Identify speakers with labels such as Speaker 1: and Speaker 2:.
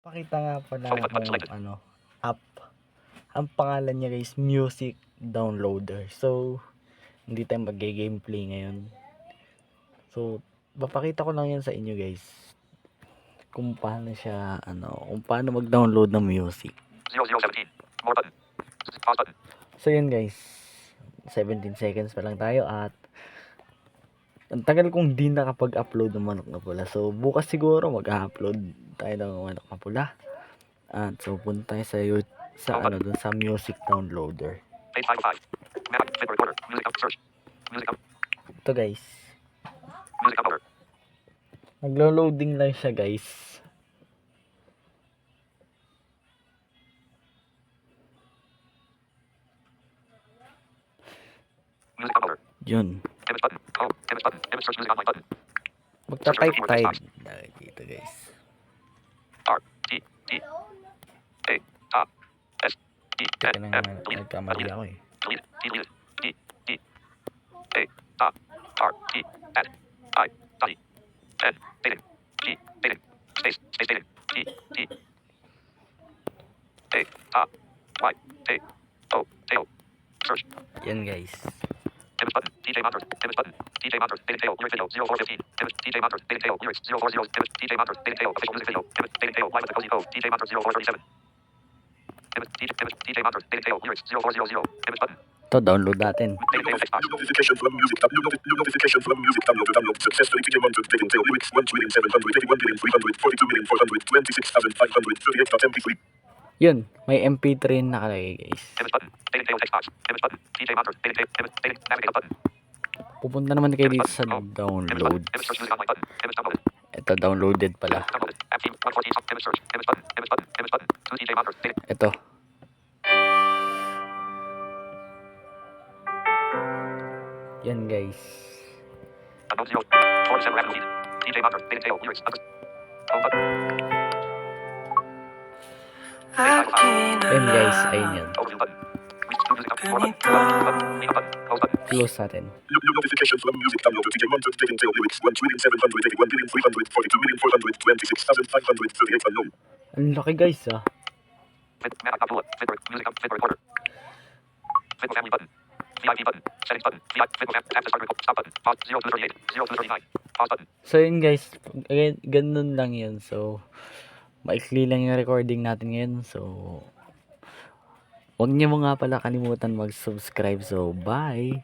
Speaker 1: Pakita nga pala kung ano, app. Ang pangalan niya guys, Music Downloader. So, hindi tayo mag-gameplay ngayon. So, papakita ko lang yan sa inyo guys. Kung paano siya, kung paano mag-download ng music.
Speaker 2: 0017. More button. Pause button.
Speaker 1: So, yun guys. 17 seconds pa lang tayo at ang tagal kong di nakapag-upload ng Manok na Pula. So, bukas siguro mag-upload tayo ng Manok na Pula. At so, punta tayo sa dun sa Music Downloader.
Speaker 2: Page 505. Map. Flipper recorder. Music up. Search. Music up.
Speaker 1: Ito guys.
Speaker 2: Music uploader.
Speaker 1: Naglo-loading lang siya guys.
Speaker 2: Music uploader.
Speaker 1: Yun.
Speaker 2: Image button. Home. Image button. Image search music online button.
Speaker 1: Magta-type tayo. Dito guys.
Speaker 2: R. T. T. A. A. S. E.
Speaker 1: Teka
Speaker 2: N.
Speaker 1: na
Speaker 2: F.
Speaker 1: nga,
Speaker 2: Delete.
Speaker 1: nagkamali ako eh.
Speaker 2: Delete. Delete. D. D. A. A. R. T. N. I. I. N. Dating. G. Dating. Space. Space dating. T. T. A. A. Y. A. O. A. O. Search.
Speaker 1: Yan guys.
Speaker 2: Image button. DJ Monster. Image button. DJ Monster. Dating tail. Lyric video. 0415. Image. DJ Monster. Dating tail. Lyrics. 040. Image. DJ Monster. Dating tail. Official music video. Image. Dating tail. Live with the cozy code. DJ Monster. 0437. Image. DJ Monster. Dating tail. Lyrics. 0400. Image button.
Speaker 1: Ito, download natin.
Speaker 2: Dating tail. Text box.
Speaker 3: Notification from music. New notification from music. Download successfully. DJ Monster. Dating tail. Lyrics. 1,781,342,538.mp3.
Speaker 1: Yun, may MP3 na nakalagay guys.
Speaker 2: Image button. Dating tail. Text box. Image button. DJ Monster. Dating tail. Image. Dating. Navigate up button.
Speaker 1: Pupunta naman kayo dito sa
Speaker 2: Image
Speaker 1: download.
Speaker 2: button. Image search music online button. Image downloaded.
Speaker 1: Ito, downloaded pala.
Speaker 2: Downloaded. App team. 114. Image search. Image button. Image button. Image button. To DJ Monster. Dating.
Speaker 1: Ito. Yan guys.
Speaker 2: Unknown 0. 47 random lead. DJ Monster. Dating tail. Lyrics. Home button.
Speaker 1: Yan guys, ayun yan.
Speaker 2: Overview button. Reach to music up. More button. Button. Leave button. Close button.
Speaker 1: Close natin.
Speaker 3: New notification from music. Download DJ Monster. Dating tail. Lyrics. 1,781,342,438,538 unknown.
Speaker 1: Ang laki guys ah.
Speaker 2: Flip. Map. Abdullah. Flipper. Music up. Flipper recorder. Flipper family button. VIP button. Settings button. VIP. Flipper app. Tap to start record. Stop button. Pause. 0 to 38. 0 to 39. Pause button.
Speaker 1: So yun guys, ganun lang yun. So, maikli lang yung recording natin ngayon. So, huwag niyo mo nga pala kalimutan mag-subscribe. So, bye!